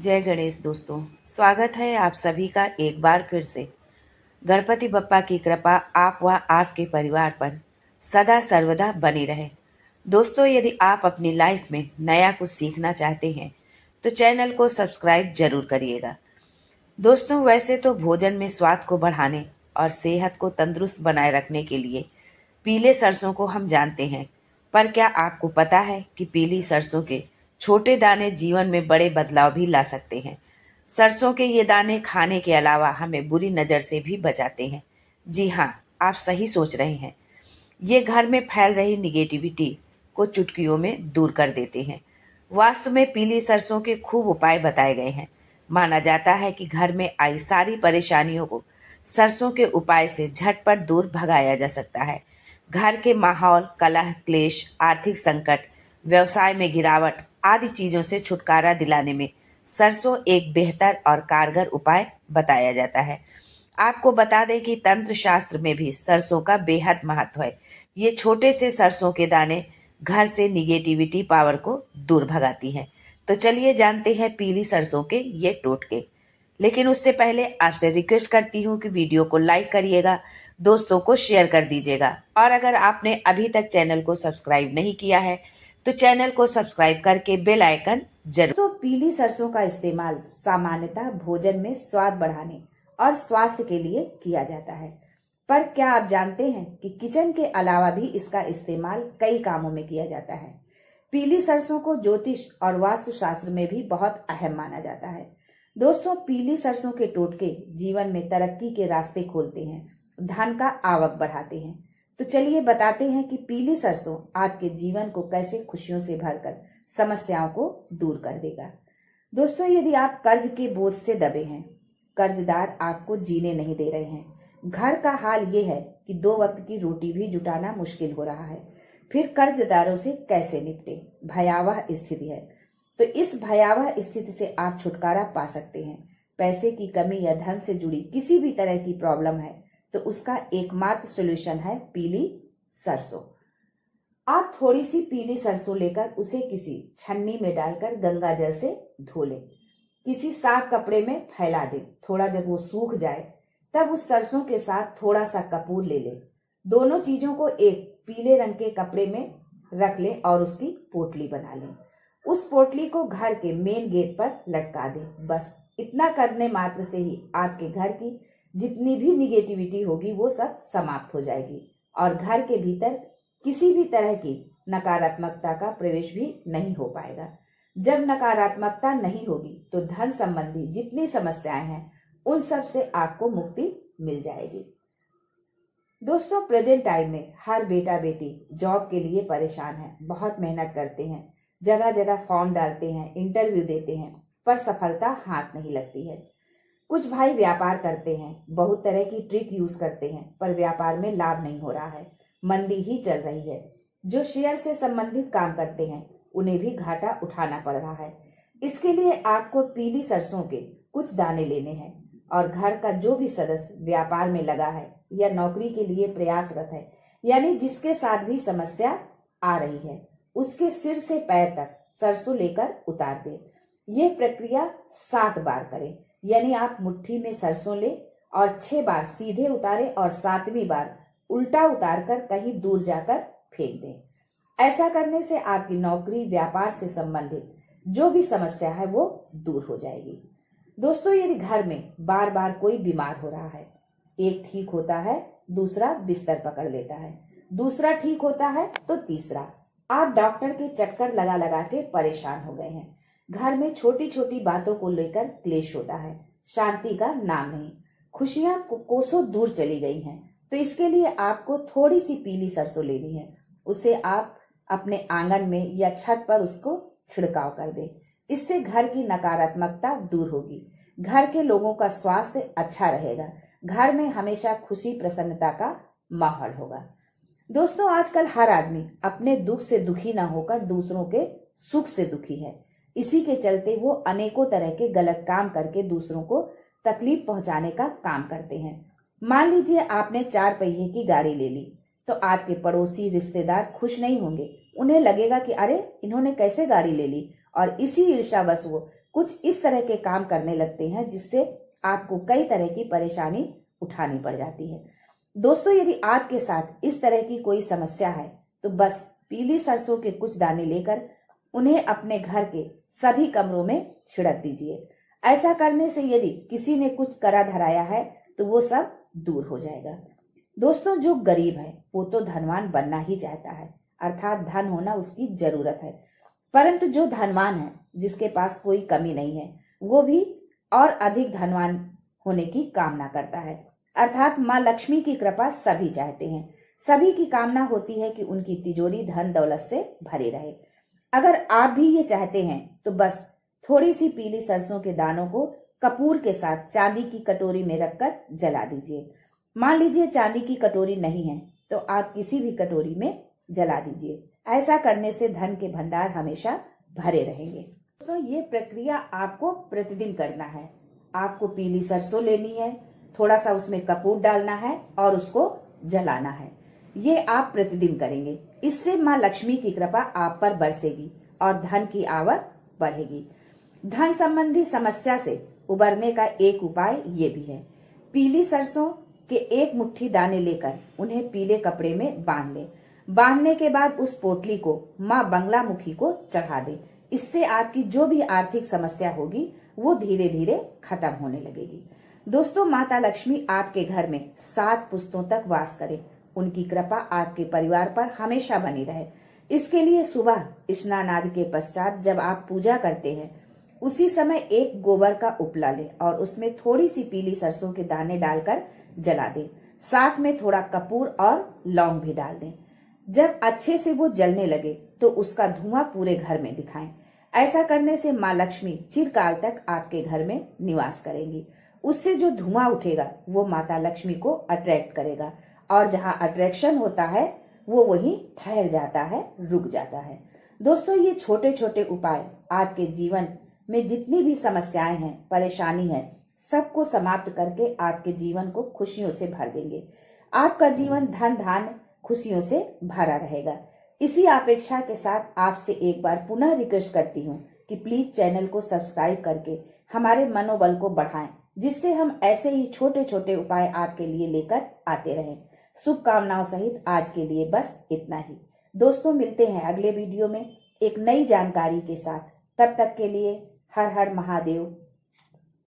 जय गणेश दोस्तों। स्वागत है आप सभी का एक बार फिर से। गणपति बप्पा की कृपा आप व आपके परिवार पर सदा सर्वदा बनी रहे। दोस्तों, यदि आप अपनी लाइफ में नया कुछ सीखना चाहते हैं तो चैनल को सब्सक्राइब जरूर करिएगा। दोस्तों, वैसे तो भोजन में स्वाद को बढ़ाने और सेहत को तंदुरुस्त बनाए रखने के लिए पीले सरसों को हम जानते हैं, पर क्या आपको पता है कि पीली सरसों के छोटे दाने जीवन में बड़े बदलाव भी ला सकते हैं। सरसों के ये दाने खाने के अलावा हमें बुरी नज़र से भी बचाते हैं। जी हाँ, आप सही सोच रहे हैं। ये घर में फैल रही निगेटिविटी को चुटकियों में दूर कर देते हैं। वास्तु में पीली सरसों के खूब उपाय बताए गए हैं। माना जाता है कि घर में आई सारी परेशानियों को सरसों के उपाय से झटपट दूर भगाया जा सकता है। घर के माहौल, कलह, क्लेश, आर्थिक संकट, व्यवसाय में गिरावट आदि चीजों से छुटकारा दिलाने में सरसों एक बेहतर और कारगर उपाय बताया जाता है। आपको बता दें कि तंत्र शास्त्र में भी सरसों का बेहद महत्व है। ये छोटे से सरसों के दाने घर से निगेटिविटी पावर को दूर भगाती हैं। तो चलिए जानते हैं पीली सरसों के ये टोटके। लेकिन उससे पहले आपसे रिक्वेस्ट करती हूँ कि वीडियो को लाइक करिएगा, दोस्तों को शेयर कर दीजिएगा, और अगर आपने अभी तक चैनल को सब्सक्राइब नहीं किया है तो चैनल को सब्सक्राइब करके बेल आइकन जरूर। तो पीली सरसों का इस्तेमाल सामान्यतः भोजन में स्वाद बढ़ाने और स्वास्थ्य के लिए किया जाता है, पर क्या आप जानते हैं कि किचन के अलावा भी इसका इस्तेमाल कई कामों में किया जाता है। पीली सरसों को ज्योतिष और वास्तुशास्त्र में भी बहुत अहम माना जाता है। दोस्तों, पीली सरसों के टोटके जीवन में तरक्की के रास्ते खोलते हैं, धन का आवक बढ़ाते हैं। तो चलिए बताते हैं कि पीली सरसों आपके जीवन को कैसे खुशियों से भरकर समस्याओं को दूर कर देगा। दोस्तों, यदि आप कर्ज के बोझ से दबे हैं, कर्जदार आपको जीने नहीं दे रहे हैं, घर का हाल ये है कि 2 वक्त की रोटी भी जुटाना मुश्किल हो रहा है, फिर कर्जदारों से कैसे निपटे, भयावह स्थिति है। तो इस भयावह स्थिति से आप छुटकारा पा सकते हैं। पैसे की कमी या धन से जुड़ी किसी भी तरह की प्रॉब्लम है तो उसका एकमात्र सॉल्यूशन है पीली सरसों। आप थोड़ी सी पीली सरसों लेकर उसे किसी छन्नी में डालकर गंगा जल से धो लें, किसी साफ कपड़े में फैला दें। थोड़ा जब वो सूख जाए तब उस सरसों के साथ थोड़ा सा कपूर ले लें। दोनों चीजों को एक पीले रंग के कपड़े में रख लें और उसकी पोटली बना लें। उस पोटली को घर के मेन गेट पर लटका दें। बस इतना करने मात्र से ही आपके घर की जितनी भी निगेटिविटी होगी वो सब समाप्त हो जाएगी और घर के भीतर किसी भी तरह की नकारात्मकता का प्रवेश भी नहीं हो पाएगा। जब नकारात्मकता नहीं होगी तो धन संबंधी जितनी समस्याएं हैं उन सब से आपको मुक्ति मिल जाएगी। दोस्तों, प्रेजेंट टाइम में हर बेटा बेटी जॉब के लिए परेशान है, बहुत मेहनत करते हैं, जगह जगह फॉर्म डालते हैं, इंटरव्यू देते हैं, पर सफलता हाथ नहीं लगती है। कुछ भाई व्यापार करते हैं, बहुत तरह की ट्रिक यूज करते हैं, पर व्यापार में लाभ नहीं हो रहा है, मंदी ही चल रही है। जो शेयर से संबंधित काम करते हैं उन्हें भी घाटा उठाना पड़ रहा है। इसके लिए आपको पीली सरसों के कुछ दाने लेने हैं और घर का जो भी सदस्य व्यापार में लगा है या नौकरी के लिए प्रयासरत है, यानी जिसके साथ भी समस्या आ रही है, उसके सिर से पैर तक सरसों लेकर उतार दें। यह प्रक्रिया 7 बार करें, यानी आप मुट्ठी में सरसों ले और 6 बार सीधे उतारें और 7वीं बार उल्टा उतारकर कहीं दूर जाकर फेंक दें। ऐसा करने से आपकी नौकरी, व्यापार से संबंधित जो भी समस्या है वो दूर हो जाएगी। दोस्तों, यदि घर में बार बार कोई बीमार हो रहा है, एक ठीक होता है, दूसरा बिस्तर पकड़ लेता है, दूसरा ठीक होता है तो तीसरा, आप डॉक्टर के चक्कर लगा लगा के परेशान हो गए हैं। घर में छोटी छोटी बातों को लेकर क्लेश होता है, शांति का नाम नहीं, खुशियां कोसों दूर चली गई हैं। तो इसके लिए आपको थोड़ी सी पीली सरसों लेनी है, उसे आप अपने आंगन में या छत पर उसको छिड़काव कर दें। इससे घर की नकारात्मकता दूर होगी, घर के लोगों का स्वास्थ्य अच्छा रहेगा, घर में हमेशा खुशी प्रसन्नता का माहौल होगा। दोस्तों, आजकल हर आदमी अपने दुख से दुखी ना होकर दूसरों के सुख से दुखी है। इसी के चलते वो अनेकों तरह के गलत काम करके दूसरों को तकलीफ पहुंचाने का काम करते हैं। मान लीजिए आपने 4 पहिए की गाड़ी ले ली तो आपके पड़ोसी, रिश्तेदार खुश नहीं होंगे। उन्हें लगेगा कि अरे इन्होंने कैसे गाड़ी ले ली, और इसी ईर्ष्यावश वो कुछ इस तरह के काम करने लगते हैं जिससे आपको कई तरह की परेशानी उठानी पड़ जाती है। दोस्तों, यदि आपके साथ इस तरह की कोई समस्या है तो बस पीली सरसों के कुछ दाने लेकर उन्हें अपने घर के सभी कमरों में छिड़क दीजिए। ऐसा करने से यदि किसी ने कुछ करा धराया है तो वो सब दूर हो जाएगा। दोस्तों, जो गरीब है वो तो धनवान बनना ही चाहता है, अर्थात धन होना उसकी जरूरत है। परंतु जो धनवान है, जिसके पास कोई कमी नहीं है, वो भी और अधिक धनवान होने की कामना करता है। अर्थात माँ लक्ष्मी की कृपा सभी चाहते हैं। सभी की कामना होती है कि उनकी तिजोरी धन दौलत से भरी रहे। अगर आप भी ये चाहते हैं तो बस थोड़ी सी पीली सरसों के दानों को कपूर के साथ चांदी की कटोरी में रखकर जला दीजिए। मान लीजिए चांदी की कटोरी नहीं है तो आप किसी भी कटोरी में जला दीजिए। ऐसा करने से धन के भंडार हमेशा भरे रहेंगे। दोस्तों, ये प्रक्रिया आपको प्रतिदिन करना है। आपको पीली सरसों लेनी है, थोड़ा सा उसमें कपूर डालना है और उसको जलाना है। ये आप प्रतिदिन करेंगे। इससे माँ लक्ष्मी की कृपा आप पर बरसेगी और धन की आवक बढ़ेगी। धन संबंधी समस्या से उबरने का एक उपाय ये भी है। पीली सरसों के एक मुट्ठी दाने लेकर उन्हें पीले कपड़े में बांध लें। बांधने के बाद उस पोटली को माँ बंगलामुखी को चढ़ा दें। इससे आपकी जो भी आर्थिक समस्या होगी वो धीरे धीरे खत्म होने लगेगी। दोस्तों, माता लक्ष्मी आपके घर में 7 पुश्तों तक वास करे। उनकी कृपा आपके परिवार पर हमेशा बनी रहे। इसके लिए सुबह स्नान आदि के पश्चात जब आप पूजा करते हैं उसी समय एक गोबर का उपला लें और उसमें थोड़ी सी पीली सरसों के दाने डालकर जला दें। साथ में थोड़ा कपूर और लौंग भी डाल दें। जब अच्छे से वो जलने लगे तो उसका धुआं पूरे घर में दिखाएं। ऐसा करने से माँ लक्ष्मी चिरकाल तक आपके घर में निवास करेंगी। उससे जो धुआं उठेगा वो माता लक्ष्मी को अट्रैक्ट करेगा और जहाँ अट्रैक्शन होता है वो वहीं ठहर जाता है, रुक जाता है। दोस्तों, ये छोटे छोटे उपाय आपके जीवन में जितनी भी समस्याएं हैं, परेशानी है, सबको समाप्त करके आपके जीवन को खुशियों से भर देंगे। आपका जीवन धन धान्य खुशियों से भरा रहेगा। इसी अपेक्षा के साथ आपसे एक बार पुनः रिक्वेस्ट करती हूँ कि प्लीज चैनल को सब्सक्राइब करके हमारे मनोबल को बढ़ाएं, जिससे हम ऐसे ही छोटे छोटे उपाय आपके लिए लेकर आते रहें। शुभकामनाओं सहित आज के लिए बस इतना ही। दोस्तों, मिलते हैं अगले वीडियो में एक नई जानकारी के साथ। तब तक के लिए हर हर महादेव।